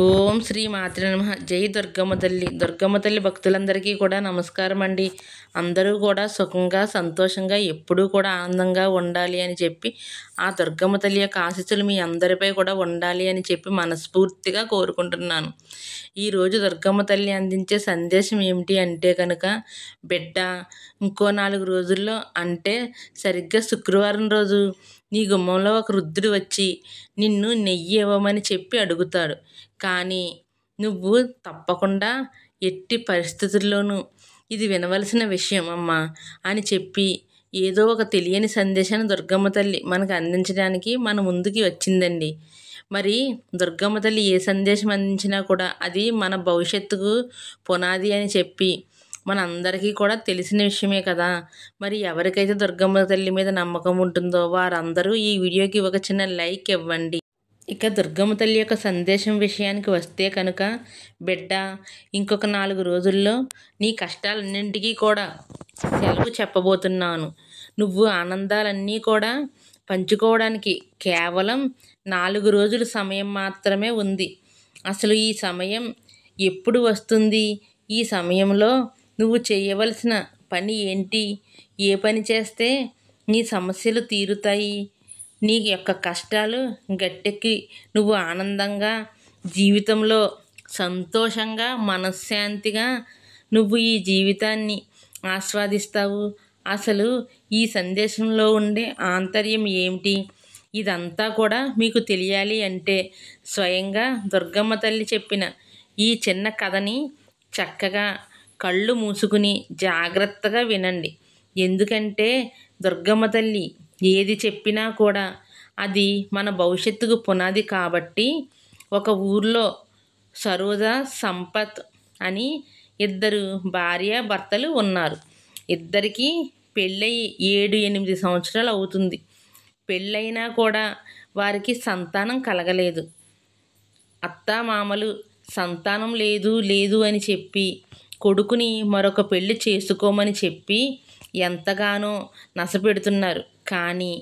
ఓం శ్రీ మాత్రే నమః. జై దుర్గమ్మ తల్లి. దుర్గమ్మ తల్లి భక్తులందరికీ కూడా నమస్కారం అండి. అందరూ కూడా సుఖంగా సంతోషంగా ఎప్పుడూ కూడా ఆనందంగా ఉండాలి అని చెప్పి ఆ దుర్గమ్మ తల్లి యొక్క ఆశీస్సులు మీ అందరిపై కూడా ఉండాలి అని చెప్పి మనస్ఫూర్తిగా కోరుకుంటున్నాను. ఈరోజు దుర్గమ్మ తల్లి అందించే సందేశం ఏమిటి అంటే కనుక, బిడ్డ ఇంకో 4 రోజుల్లో అంటే సరిగ్గా శుక్రవారం రోజు నీ గుమ్మంలో ఒక వృద్ధుడు వచ్చి నిన్ను నెయ్యి ఇవ్వమని చెప్పి అడుగుతాడు. కానీ నువ్వు తప్పకుండా ఎట్టి పరిస్థితుల్లోనూ ఇది వినవలసిన విషయం అమ్మా అని చెప్పి ఏదో ఒక తెలియని సందేశాన్ని దుర్గమ్మ తల్లి మనకు అందించడానికి మన ముందుకి వచ్చిందండి. మరి దుర్గమ్మ తల్లి ఏ సందేశం అందించినా కూడా అది మన భవిష్యత్తుకు పునాది అని చెప్పి మనందరికీ కూడా తెలిసిన విషయమే కదా. మరి ఎవరికైతే దుర్గమ్మ తల్లి మీద నమ్మకం ఉంటుందో వారందరూ ఈ వీడియోకి ఒక చిన్న లైక్ ఇవ్వండి. ఇక దుర్గమ్మ తల్లి యొక్క సందేశం విషయానికి వస్తే కనుక, బిడ్డ ఇంకొక 4 రోజుల్లో నీ కష్టాలన్నింటికీ కూడా సెలవు చెప్పబోతున్నాను. నువ్వు ఆనందాలన్నీ కూడా పంచుకోవడానికి కేవలం 4 రోజుల సమయం మాత్రమే ఉంది. అసలు ఈ సమయం ఎప్పుడు వస్తుంది? ఈ సమయంలో నువ్వు చేయవలసిన పని ఏంటి? ఏ పని చేస్తే నీ సమస్యలు తీరుతాయి? నీ యొక్క కష్టాలు గట్టెక్కి నువ్వు ఆనందంగా జీవితంలో సంతోషంగా మనశ్శాంతిగా నువ్వు ఈ జీవితాన్ని ఆస్వాదిస్తావు. అసలు ఈ సందేశంలో ఉండే ఆంతర్యం ఏమిటి? ఇదంతా కూడా మీకు తెలియాలి అంటే స్వయంగా దుర్గమ్మ తల్లి చెప్పిన ఈ చిన్న కథని చక్కగా కళ్ళు మూసుకుని జాగ్రత్తగా వినండి. ఎందుకంటే దుర్గమ్మ తల్లి ఏది చెప్పినా కూడా అది మన భవిష్యత్తుకు పునాది కాబట్టి. ఒక ఊర్లో సరోజ, సంపత్ అని 2 భార్యాభర్తలు ఉన్నారు. ఇద్దరికీ పెళ్ళయి 7-8 సంవత్సరాలు అవుతుంది. పెళ్ళైనా కూడా వారికి సంతానం కలగలేదు. అత్తామామలు సంతానం లేదు అని చెప్పి కొడుకుని మరొక పెళ్లి చేసుకోమని చెప్పి ఎంతగానో నసపెడుతున్నారు. కానీ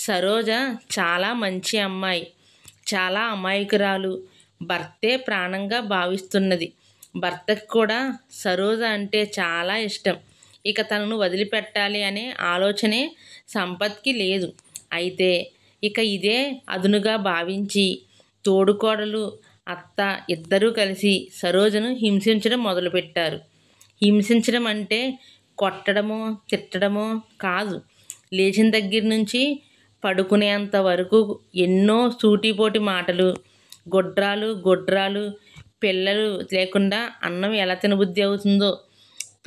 సరోజ చాలా మంచి అమ్మాయి, చాలా అమాయకురాలు. భర్తే ప్రాణంగా భావిస్తున్నది. భర్తకు కూడా సరోజ అంటే చాలా ఇష్టం. ఇక తనను వదిలిపెట్టాలి అనే ఆలోచనే సంపత్కి లేదు. అయితే ఇక ఇదే అదునుగా భావించి తోడుకోడలు, అత్త ఇద్దరూ కలిసి సరోజను హింసించడం మొదలుపెట్టారు. హింసించడం అంటే కొట్టడమో తిట్టడమో కాదు. లేచిన దగ్గర నుంచి పడుకునేంత వరకు ఎన్నో సూటిపోటి మాటలు, గొడ్రాలు పిల్లలు లేకుండా అన్నం ఎలా తినబుద్ధి అవుతుందో,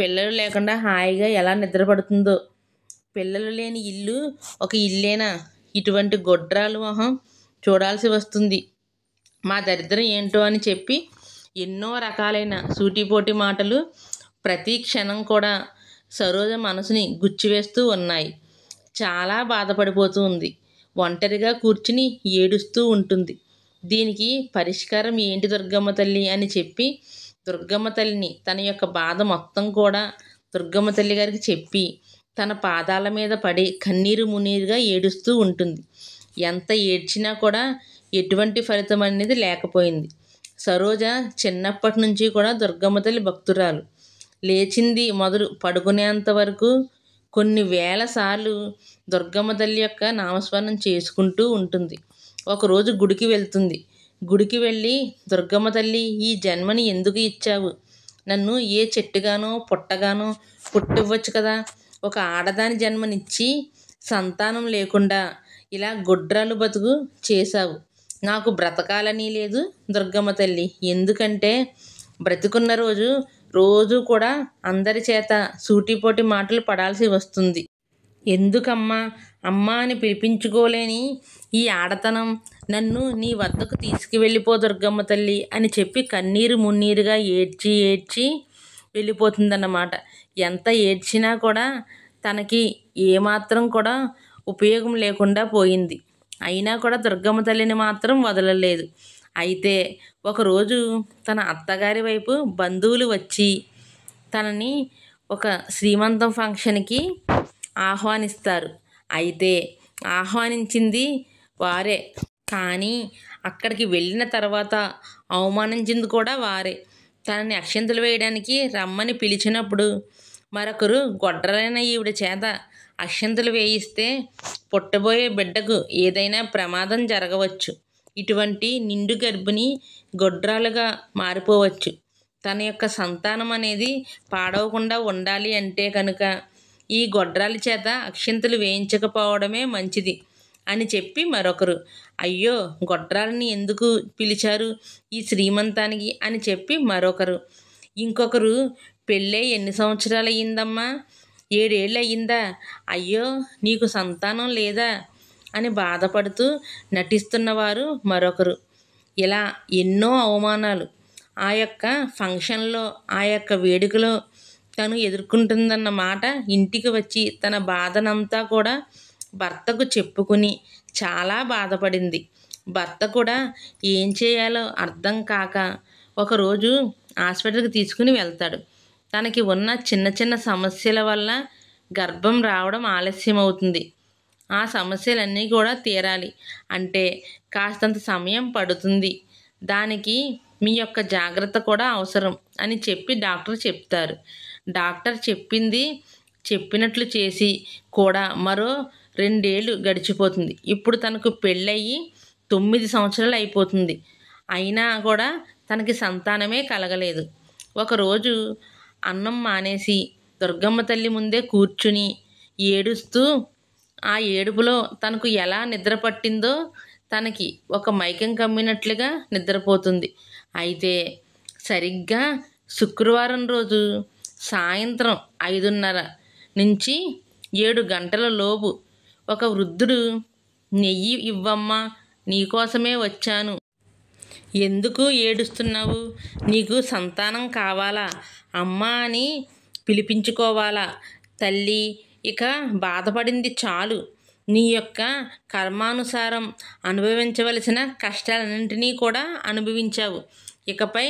పిల్లలు లేకుండా హాయిగా ఎలా నిద్రపడుతుందో, పిల్లలు లేని ఇల్లు ఒక ఇల్లేనా, ఇటువంటి గొడ్రాలు మొహం చూడాల్సి వస్తుంది, మా దరిద్రం ఏంటో అని చెప్పి ఎన్నో రకాలైన సూటిపోటి మాటలు ప్రతి క్షణం కూడా సరోజ మనసుని గుచ్చివేస్తూ ఉన్నాయి. చాలా బాధపడిపోతూ ఉంది. ఒంటరిగా కూర్చుని ఏడుస్తూ ఉంటుంది. దీనికి పరిష్కారం ఏంటి దుర్గమ్మ తల్లి అని చెప్పి దుర్గమ్మ తల్లిని తన యొక్క బాధ మొత్తం కూడా దుర్గమ్మ తల్లి గారికి చెప్పి తన పాదాల మీద పడి కన్నీరు మున్నీరుగా ఏడుస్తూ ఉంటుంది. ఎంత ఏడ్చినా కూడా ఎటువంటి ఫలితం అనేది లేకపోయింది. సరోజ చిన్నప్పటి నుంచి కూడా దుర్గమ్మ తల్లి భక్తురాలు. లేచింది మొదలు పడుకునేంత వరకు కొన్ని వేల సార్లు దుర్గమ్మ తల్లి యొక్క నామస్మరణం చేసుకుంటూ ఉంటుంది. ఒకరోజు గుడికి వెళ్తుంది. గుడికి వెళ్ళి, దుర్గమ్మ తల్లి ఈ జన్మని ఎందుకు ఇచ్చావు? నన్ను ఏ చెట్టుగానో పుట్టగానో పుట్టివ్వచ్చు కదా. ఒక ఆడదాని జన్మనిచ్చి సంతానం లేకుండా ఇలా గొడ్రాలు బతుకు చేశావు. నాకు బ్రతకాలని లేదు దుర్గమ్మ తల్లి. ఎందుకంటే బ్రతికున్న రోజు కూడా అందరి చేత సూటిపోటి మాటలు పడాల్సి వస్తుంది. ఎందుకమ్మా అమ్మా అని పిలిపించుకోలేని ఈ ఆడతనం? నన్ను నీ వద్దకు తీసుకువెళ్ళిపో దుర్గమ్మ తల్లి అని చెప్పి కన్నీరు మున్నీరుగా ఏడ్చి వెళ్ళిపోతుందన్నమాట. ఎంత ఏడ్చినా కూడా తనకి ఏమాత్రం కూడా ఉపయోగం లేకుండా పోయింది. అయినా కూడా దుర్గమ్మ తల్లిని మాత్రం వదలలేదు. అయితే ఒకరోజు తన అత్తగారి వైపు బంధువులు వచ్చి తనని ఒక శ్రీమంతం ఫంక్షన్కి ఆహ్వానిస్తారు. అయితే ఆహ్వానించింది వారే, కానీ అక్కడికి వెళ్ళిన తర్వాత అవమానించింది కూడా వారే. తనని అక్షింతలు వేయడానికి రమ్మని పిలిచినప్పుడు మరొకరు గొడ్డలైన ఈవిడ చేత అక్షింతలు వేయిస్తే పుట్టబోయే బిడ్డకు ఏదైనా ప్రమాదం జరగవచ్చు. ఇటువంటి నిండు గర్భిణి గొడ్రాలుగా మారిపోవచ్చు. తన యొక్క సంతానం అనేది పాడవకుండా ఉండాలి అంటే కనుక ఈ గొడ్రాల చేత అక్షింతలు వేయించకపోవడమే మంచిది అని చెప్పి మరొకరు, అయ్యో గొడ్రాలని ఎందుకు పిలిచారు ఈ శ్రీమంతానికి అని చెప్పి మరొకరు, ఇంకొకరు, పెళ్ళై ఎన్ని సంవత్సరాలు అయ్యిందమ్మా? 7 ఏళ్ళు అయ్యిందా? అయ్యో నీకు సంతానం లేదా అని బాధపడుతూ నటిస్తున్నవారు మరొకరు. ఇలా ఎన్నో అవమానాలు ఆ యొక్క ఫంక్షన్లో, ఆ యొక్క వేడుకలో తను ఎదుర్కొంటుందన్న మాట. ఇంటికి వచ్చి తన బాధనంతా కూడా భర్తకు చెప్పుకుని చాలా బాధపడింది. భర్త కూడా ఏం చేయాలో అర్థం కాక ఒకరోజు హాస్పిటల్కి తీసుకుని వెళ్తాడు. తనకి ఉన్న చిన్న చిన్న సమస్యల వల్ల గర్భం రావడం ఆలస్యం అవుతుంది. ఆ సమస్యలన్నీ కూడా తీరాలి అంటే కాస్తంత సమయం పడుతుంది. దానికి మీ యొక్క జాగ్రత్త కూడా అవసరం అని చెప్పి డాక్టర్ చెప్తారు. డాక్టర్ చెప్పినట్లు చేసి కూడా మరో 2 ఏళ్ళు గడిచిపోతుంది. ఇప్పుడు తనకు పెళ్ళయి 9 సంవత్సరాలు అయిపోతుంది. అయినా కూడా తనకి సంతానమే కలగలేదు. ఒకరోజు అన్నం మానేసి దుర్గమ్మ తల్లి ముందే కూర్చుని ఏడుస్తూ, ఆ ఏడుపులో తనకు ఎలా నిద్ర పట్టిందో తనకి ఒక మైకం కమ్మినట్లుగా నిద్రపోతుంది. అయితే సరిగ్గా శుక్రవారం రోజు సాయంత్రం 5:30 నుంచి 7 గంటల లోపు ఒక వృద్ధుడు, నెయ్యి ఇవ్వమ్మా, నీకోసమే వచ్చాను. ఎందుకు ఏడుస్తున్నావు? నీకు సంతానం కావాలా? అమ్మా అని పిలిపించుకోవాలా? తల్లి, ఇక బాధపడింది చాలు. నీ యొక్క కర్మానుసారం అనుభవించవలసిన కష్టాలన్నింటినీ కూడా అనుభవించావు. ఇకపై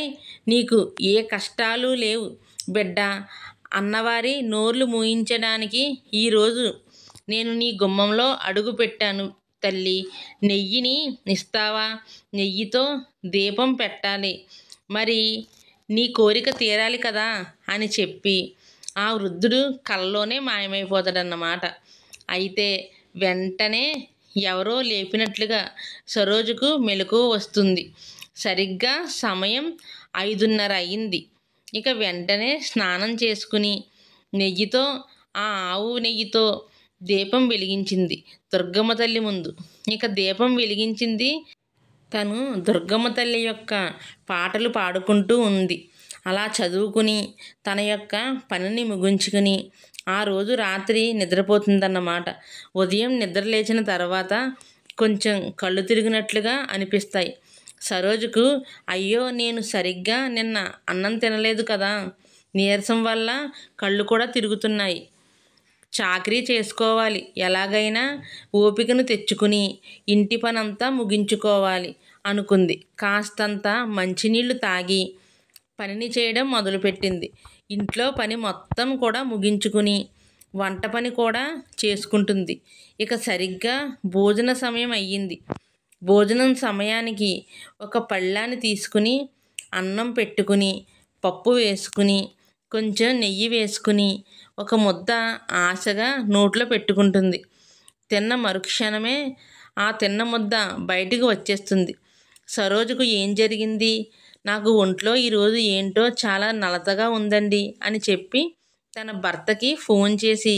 నీకు ఏ కష్టాలు లేవు బిడ్డ అన్నవారి నోర్లు మూయించడానికి ఈరోజు నేను నీ గుమ్మంలో అడుగు పెట్టాను. తల్లి, నెయ్యిని ఇస్తావా? నెయ్యితో దీపం పెట్టాలి. మరి నీ కోరిక తీరాలి కదా అని చెప్పి ఆ వృద్ధుడు కలలోనే మాయమైపోతాడన్నమాట. అయితే వెంటనే ఎవరో లేపినట్లుగా సరోజకు మెలకువ వస్తుంది. సరిగ్గా సమయం 5:30 అయింది. ఇక వెంటనే స్నానం చేసుకుని నెయ్యితో, ఆ ఆవు నెయ్యితో దీపం వెలిగించింది దుర్గమ్మ తల్లి ముందు. ఇక దీపం వెలిగించింది. తను దుర్గమ్మ తల్లి యొక్క పాటలు పాడుకుంటూ ఉంది. అలా చదువుకుని తన యొక్క పనిని ముగించుకుని ఆ రోజు రాత్రి నిద్రపోతుందన్నమాట. ఉదయం నిద్ర లేచిన తర్వాత కొంచెం కళ్ళు తిరిగినట్లుగా అనిపిస్తాయి సరోజకు. అయ్యో నేను సరిగ్గా నిన్న అన్నం తినలేదు కదా, నీరసం వల్ల కళ్ళు కూడా తిరుగుతున్నాయి. చాకరీ చేసుకోవాలి, ఎలాగైనా ఓపికను తెచ్చుకుని ఇంటి పనంతా ముగించుకోవాలి అనుకుంది. కాస్తంత మంచినీళ్లు తాగి పనిని చేయడం మొదలుపెట్టింది. ఇంట్లో పని మొత్తం కూడా ముగించుకుని వంట పని కూడా చేసుకుంటుంది. ఇక సరిగ్గా భోజన సమయం అయ్యింది. భోజనం సమయానికి ఒక పళ్ళాన్ని తీసుకుని అన్నం పెట్టుకుని పప్పు వేసుకుని కొంచెం నెయ్యి వేసుకుని ఒక ముద్ద ఆశగా నోట్లో పెట్టుకుంటుంది. తిన్న మరుక్షణమే ఆ తిన్న ముద్ద బయటికి వచ్చేస్తుంది. సరోజకు ఏం జరిగింది? నాకు ఒంట్లో ఈరోజు ఏంటో చాలా నలతగా ఉందండి అని చెప్పి తన భర్తకి ఫోన్ చేసి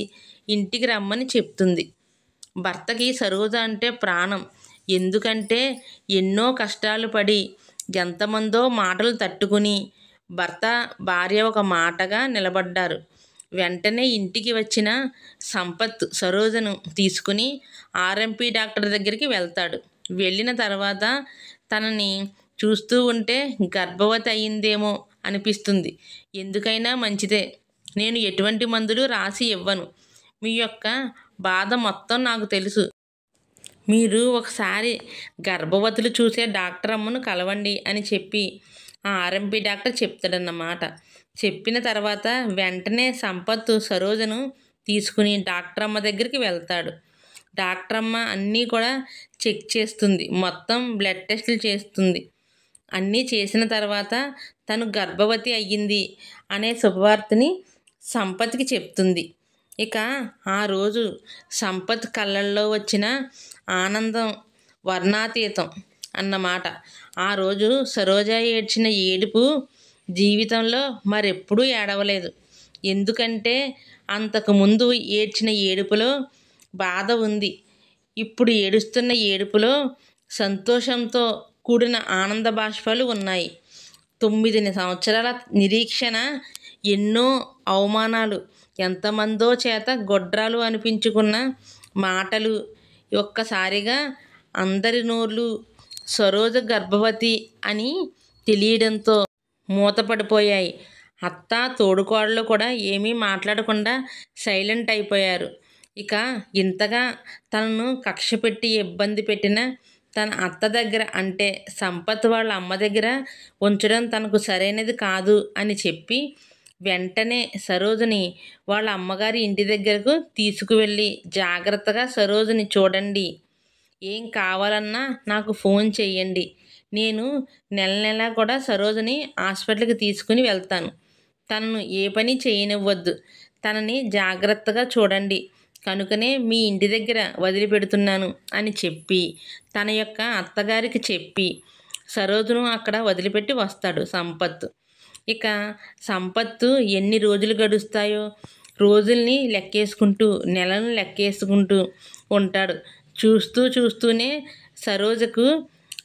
ఇంటికి రమ్మని చెప్తుంది. భర్తకి సరోజ అంటే ప్రాణం. ఎందుకంటే ఎన్నో కష్టాలు పడి ఎంతమందో మాటలు తట్టుకుని భర్త భార్య ఒక మాటగా నిలబడ్డారు. వెంటనే ఇంటికి వచ్చిన సంపత్ సరోజను తీసుకుని ఆర్ఎంపీ డాక్టర్ దగ్గరికి వెళ్తాడు. వెళ్ళిన తర్వాత తనని చూస్తూ ఉంటే గర్భవతి అయ్యిందేమో అనిపిస్తుంది. ఎందుకైనా మంచిదే, నేను ఎటువంటి మందులు రాసి ఇవ్వను. మీ యొక్క బాధ మొత్తం నాకు తెలుసు. మీరు ఒకసారి గర్భవతులు చూసే డాక్టర్ అమ్మను కలవండి అని చెప్పి ఆ ఆర్ఎంపీ డాక్టర్ చెప్తాడన్నమాట. చెప్పిన తర్వాత వెంటనే సంపత్ సరోజను తీసుకుని డాక్టర్ అమ్మ దగ్గరికి వెళ్తాడు. డాక్టర్ అమ్మ అన్నీ కూడా చెక్ చేస్తుంది, మొత్తం బ్లడ్ టెస్టులు చేస్తుంది. అన్నీ చేసిన తర్వాత తను గర్భవతి అయ్యింది అనే శుభవార్తని సంపత్కి చెప్తుంది. ఇక ఆ రోజు సంపత్ కళ్ళల్లో వచ్చిన ఆనందం వర్ణాతీతం అన్నమాట. ఆ రోజు సరోజ ఏడ్చిన ఏడుపు జీవితంలో మరెప్పుడూ ఏడవలేదు. ఎందుకంటే అంతకుముందు ఏడ్చిన ఏడుపులో బాధ ఉంది. ఇప్పుడు ఏడుస్తున్న ఏడుపులో సంతోషంతో కూడిన ఆనంద బాష్పాలు ఉన్నాయి. 9 సంవత్సరాల నిరీక్షణ, ఎన్నో అవమానాలు, ఎంతమందో చేత గొడ్రాలు అనిపించుకున్న మాటలు ఒక్కసారిగా అందరి నోళ్ళు సరోజ గర్భవతి అని తెలియడంతో మూతపడిపోయాయి. అత్త, తోడుకోడలు కూడా ఏమీ మాట్లాడకుండా సైలెంట్ అయిపోయారు. ఇక ఇంతగా తనను కక్షపెట్టి ఇబ్బంది పెట్టిన తన అత్త దగ్గర, అంటే సంపత్ వాళ్ళ అమ్మ దగ్గర ఉంచడం తనకు సరైనది కాదు అని చెప్పి వెంటనే సరోజని వాళ్ళ అమ్మగారి ఇంటి దగ్గరకు తీసుకువెళ్ళి, జాగ్రత్తగా సరోజని చూడండి, ఏం కావాలన్నా నాకు ఫోన్ చెయ్యండి, నేను నెల నెలా కూడా సరోజని హాస్పిటల్కి తీసుకుని వెళ్తాను, తనను ఏ పని చేయనివ్వద్దు, తనని జాగ్రత్తగా చూడండి కనుకనే మీ ఇంటి దగ్గర వదిలిపెడుతున్నాను అని చెప్పి తన యొక్క అత్తగారికి చెప్పి సరోజను అక్కడ వదిలిపెట్టి వస్తాడు సంపత్. ఇక సంపత్తు ఎన్ని రోజులు గడుస్తాయో రోజుల్ని లెక్కేసుకుంటూ, నెలను లెక్కేసుకుంటూ ఉంటాడు. చూస్తూనే సరోజకు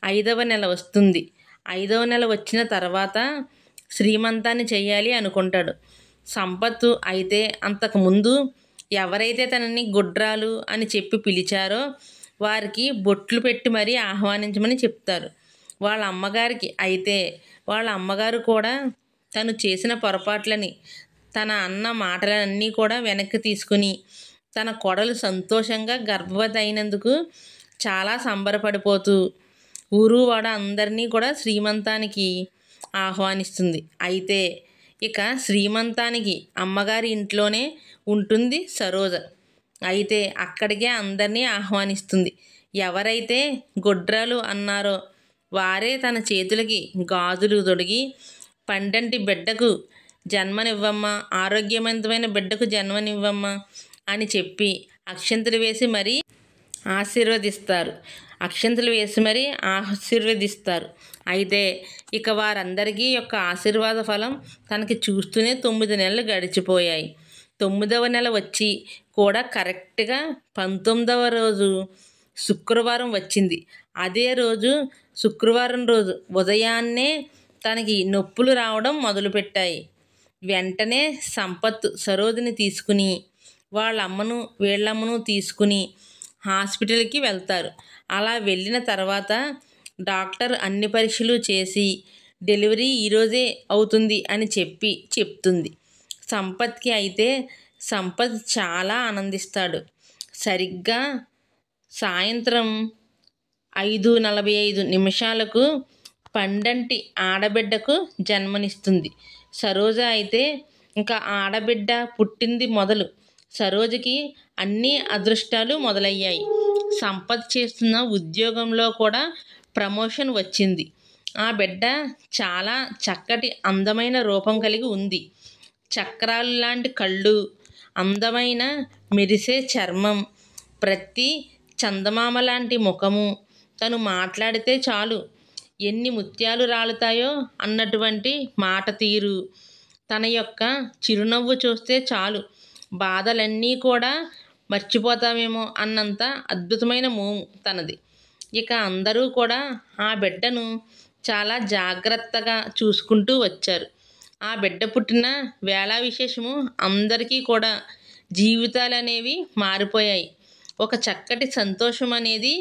5వ నెల వస్తుంది. 5వ నెల వచ్చిన తర్వాత శ్రీమంతాన్ని చెయ్యాలి అనుకుంటాడు సంపత్తు. అయితే అంతకుముందు ఎవరైతే తనని గుడ్రాలు అని చెప్పి పిలిచారో వారికి బొట్లు పెట్టి మరీ ఆహ్వానించమని చెప్తారు వాళ్ళ అమ్మగారికి. అయితే వాళ్ళ అమ్మగారు కూడా తను చేసిన పొరపాట్లని, తన అన్న మాటలన్నీ కూడా వెనక్కి తీసుకుని తన కోడలు సంతోషంగా గర్భవతి అయినందుకు చాలా సంబరపడిపోతూ ఊరు వాడ అందరినీ కూడా శ్రీమంతానికి ఆహ్వానిస్తుంది. అయితే ఇక శ్రీమంతానికి అమ్మగారి ఇంట్లోనే ఉంటుంది సరోజ. అయితే అక్కడికే అందరినీ ఆహ్వానిస్తుంది. ఎవరైతే గొడ్రాలు అన్నారో వారే తన చేతులకి గాజులు తొడిగి, పండంటి బిడ్డకు జన్మనివ్వమ్మా, ఆరోగ్యవంతమైన బిడ్డకు జన్మనివ్వమ్మా అని చెప్పి అక్షంతలు వేసి మరీ ఆశీర్వదిస్తారు. అయితే ఇక వారందరికీ యొక్క ఆశీర్వాద ఫలం తనకి చూస్తూనే 9 నెలలు గడిచిపోయాయి. 9వ నెల వచ్చి కూడా కరెక్ట్గా 19వ రోజు శుక్రవారం వచ్చింది. అదే రోజు శుక్రవారం రోజు ఉదయాన్నే తనకి నొప్పులు రావడం మొదలుపెట్టాయి. వెంటనే సంపత్ సరోజని తీసుకుని వాళ్ళ అమ్మను వీళ్ళమ్మను తీసుకుని హాస్పిటల్కి వెళ్తారు. అలా వెళ్ళిన తర్వాత డాక్టర్ అన్ని పరీక్షలు చేసి డెలివరీ ఈరోజే అవుతుంది అని చెప్తుంది సంపత్కి. అయితే సంపత్ చాలా ఆనందిస్తాడు. సరిగ్గా సాయంత్రం 5:45 పండంటి ఆడబిడ్డకు జన్మనిస్తుంది సరోజ. అయితే ఇంకా ఆడబిడ్డ పుట్టింది మొదలు సరోజకి అన్ని అదృష్టాలు మొదలయ్యాయి. సంపత్ చేస్తున్న ఉద్యోగంలో కూడా ప్రమోషన్ వచ్చింది. ఆ బిడ్డ చాలా చక్కటి అందమైన రూపం కలిగి ఉంది. చక్రాలు లాంటి కళ్ళు, అందమైన మెరిసే చర్మం, ప్రతి చందమామ లాంటి ముఖము, తను మాట్లాడితే చాలు ఎన్ని ముత్యాలు రాలుతాయో అన్నటువంటి మాట తీరు, తన యొక్క చిరునవ్వు చూస్తే చాలు బాధలన్నీ కూడా మర్చిపోతామేమో అన్నంత అద్భుతమైన మోము తనది. ఇక అందరూ కూడా ఆ బిడ్డను చాలా జాగ్రత్తగా చూసుకుంటూ వచ్చారు. ఆ బిడ్డ పుట్టిన వేళ విశేషము అందరికీ కూడా జీవితాలు అనేవి మారిపోయాయి. ఒక చక్కటి సంతోషం అనేది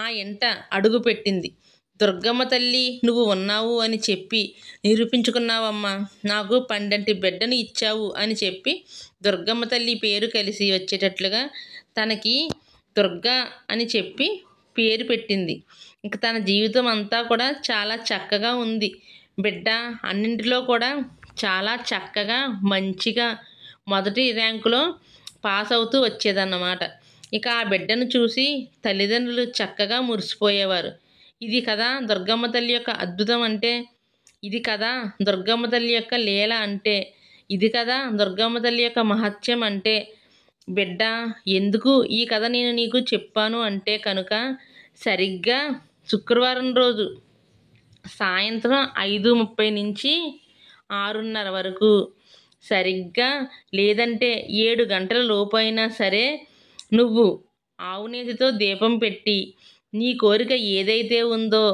ఆ ఇంట అడుగుపెట్టింది. దుర్గమ్మ తల్లి నువ్వు ఉన్నావు అని చెప్పి నిరూపించుకున్నావమ్మా, నాకు పండంటి బిడ్డను ఇచ్చావు అని చెప్పి దుర్గమ్మ తల్లి పేరు కలిసి వచ్చేటట్లుగా తనకి దుర్గా అని చెప్పి పేరు పెట్టింది. ఇంక తన జీవితం అంతా కూడా చాలా చక్కగా ఉంది. బిడ్డ అన్నింటిలో కూడా చాలా చక్కగా మంచిగా మొదటి ర్యాంకులో పాస్ అవుతూ వచ్చేదన్నమాట. ఇక ఆ బిడ్డను చూసి తల్లిదండ్రులు చక్కగా మురిసిపోయేవారు. ఇది కదా దుర్గమ్మ తల్లి యొక్క అద్భుతం అంటే, ఇది కదా దుర్గమ్మ తల్లి యొక్క లీల అంటే, ఇది కదా దుర్గమ్మ తల్లి యొక్క మహత్యం అంటే. బిడ్డ, ఎందుకు ఈ కథ నేను నీకు చెప్పాను అంటే కనుక, సరిగ్గా శుక్రవారం రోజు సాయంత్రం 5:30 నుంచి 6:30 వరకు, సరిగ్గా లేదంటే 7 గంటల లోపు అయినా సరే నువ్వు ఆవు నేతితో దీపం పెట్టి నీ కోరిక ఏదైతే ఉందో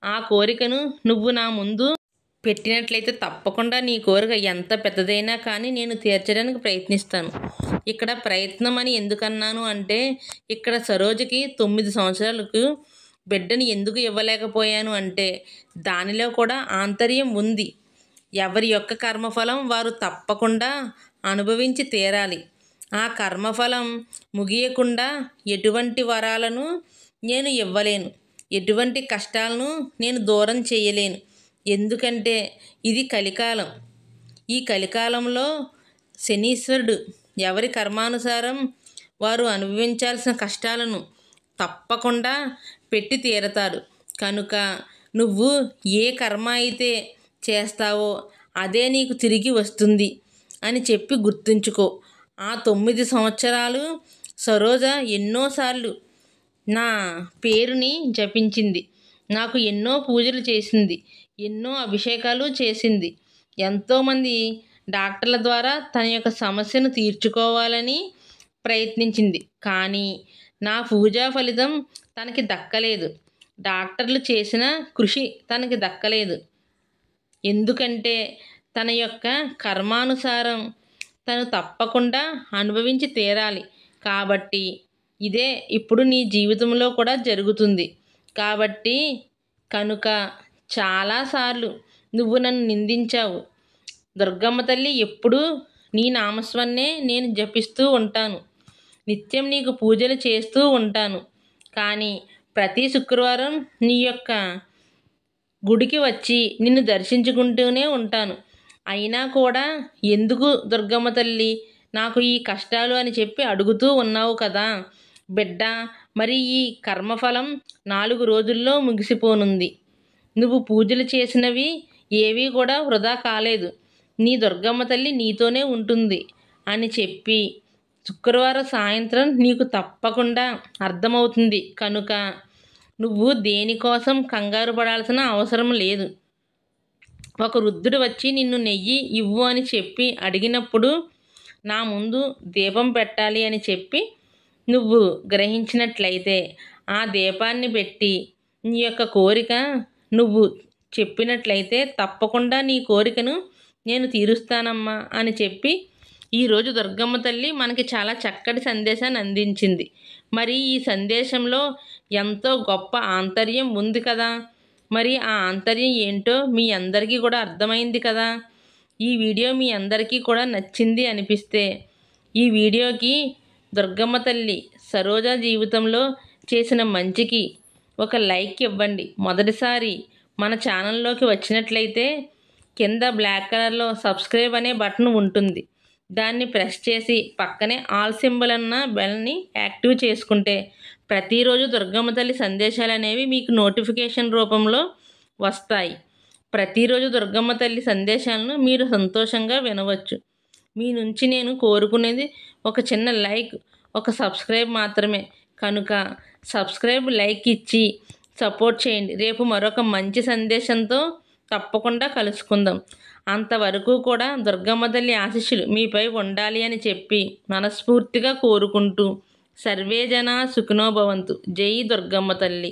ఆ కోరికను నువ్వు నా ముందు పెట్టినట్లయితే తప్పకుండా నీ కోరిక ఎంత పెద్దదైనా కానీ నేను తీర్చడానికి ప్రయత్నిస్తాను. ఇక్కడ ప్రయత్నం అని ఎందుకన్నాను అంటే, ఇక్కడ సరోజకి 9 సంవత్సరాలకు బిడ్డని ఎందుకు ఇవ్వలేకపోయాను అంటే, దానిలో కూడా ఆంతర్యం ఉంది. ఎవరి యొక్క కర్మఫలం వారు తప్పకుండా అనుభవించి తీరాలి. ఆ కర్మఫలం ముగియకుండా ఎటువంటి వరాలను నేను ఇవ్వలేను, ఎటువంటి కష్టాలను నేను దూరం చేయలేను. ఎందుకంటే ఇది కలికాలం. ఈ కలికాలంలో శనీశ్వరుడు ఎవరి కర్మానుసారం వారు అనుభవించాల్సిన కష్టాలను తప్పకుండా పెట్టి తీరతాడు. కనుక నువ్వు ఏ కర్మ అయితే చేస్తావో అదే నీకు తిరిగి వస్తుంది అని చెప్పి గుర్తుంచుకో. ఆ 9 సంవత్సరాలు సరోజ ఎన్నోసార్లు నా పేరుని జపించింది, నాకు ఎన్నో పూజలు చేసింది, ఎన్నో అభిషేకాలు చేసింది. ఎంతోమంది డాక్టర్ల ద్వారా తన యొక్క సమస్యను తీర్చుకోవాలని ప్రయత్నించింది. కానీ నా పూజా ఫలితం తనకి దక్కలేదు. డాక్టర్లు చేసిన కృషి తనకి దక్కలేదు. ఎందుకంటే తన యొక్క కర్మానుసారం తను తప్పకుండా అనుభవించి తీరాలి. కాబట్టి ఇదే ఇప్పుడు నీ జీవితంలో కూడా జరుగుతుంది. కాబట్టి కనుక చాలాసార్లు నువ్వు నన్ను నిందించావు. దుర్గమ్మ తల్లి ఎప్పుడూ నీ నామస్మరణే నేను జపిస్తూ ఉంటాను, నిత్యం నీకు పూజలు చేస్తూ ఉంటాను. కానీ ప్రతి శుక్రవారం నీ యొక్క గుడికి వచ్చి నిన్ను దర్శించుకుంటూనే ఉంటాను. అయినా కూడా ఎందుకు దుర్గమ్మ తల్లి నాకు ఈ కష్టాలు అని చెప్పి అడుగుతూ ఉన్నావు కదా బిడ్డ. మరి ఈ కర్మఫలం 4 రోజుల్లో ముగిసిపోనుంది. నువ్వు పూజలు చేసినవి ఏవీ కూడా వృధా కాలేదు. నీ దుర్గమ్మ తల్లి నీతోనే ఉంటుంది అని చెప్పి శుక్రవారం సాయంత్రం నీకు తప్పకుండా అర్థమవుతుంది. కనుక నువ్వు దేనికోసం కంగారు పడాల్సిన అవసరం లేదు. ఒక వృద్ధుడు వచ్చి నిన్ను నెయ్యి ఇవ్వు అని చెప్పి అడిగినప్పుడు నా ముందు దీపం పెట్టాలి అని చెప్పి నువ్వు గ్రహించినట్లయితే ఆ దీపాన్ని పెట్టి నీ యొక్క కోరిక నువ్వు చెప్పినట్లయితే తప్పకుండా నీ కోరికను నేను తీరుస్తానమ్మా అని చెప్పి ఈరోజు దుర్గమ్మ తల్లి మనకి చాలా చక్కటి సందేశాన్ని అందించింది. మరి ఈ సందేశంలో ఎంతో గొప్ప ఆంతర్యం ఉంది కదా. మరి ఆ ఆంతర్యం ఏంటో మీ అందరికీ కూడా అర్థమైంది కదా. ఈ వీడియో మీ అందరికీ కూడా నచ్చింది అనిపిస్తే ఈ వీడియోకి దుర్గమ్మ తల్లి సరోజ జీవితంలో చేసిన మంచికి ఒక లైక్ ఇవ్వండి. మొదటిసారి మన ఛానల్లోకి వచ్చినట్లయితే కింద బ్లాక్ కలర్లో సబ్స్క్రైబ్ అనే బటన్ ఉంటుంది. దాన్ని ప్రెస్ చేసి పక్కనే ఆల్ సింబల్ అన్న బెల్ని యాక్టివ్ చేసుకుంటే ప్రతిరోజు దుర్గమ్మ తల్లి సందేశాలు అనేవి మీకు నోటిఫికేషన్ రూపంలో వస్తాయి. ప్రతిరోజు దుర్గమ్మ తల్లి సందేశాలను మీరు సంతోషంగా వినవచ్చు. మీ నుంచి నేను కోరుకునేది ఒక చిన్న లైక్, ఒక సబ్స్క్రైబ్ మాత్రమే. కనుక సబ్స్క్రైబ్, లైక్ ఇచ్చి సపోర్ట్ చేయండి. రేపు మరొక మంచి సందేశంతో తప్పకుండా కలుసుకుందాం. అంతవరకు కూడా దుర్గమ్మ తల్లి ఆశీస్సులు మీపై ఉండాలి అని చెప్పి మనస్ఫూర్తిగా కోరుకుంటూ సర్వే జనా సుఖినో భవంతు. జై దుర్గమ్మ తల్లి.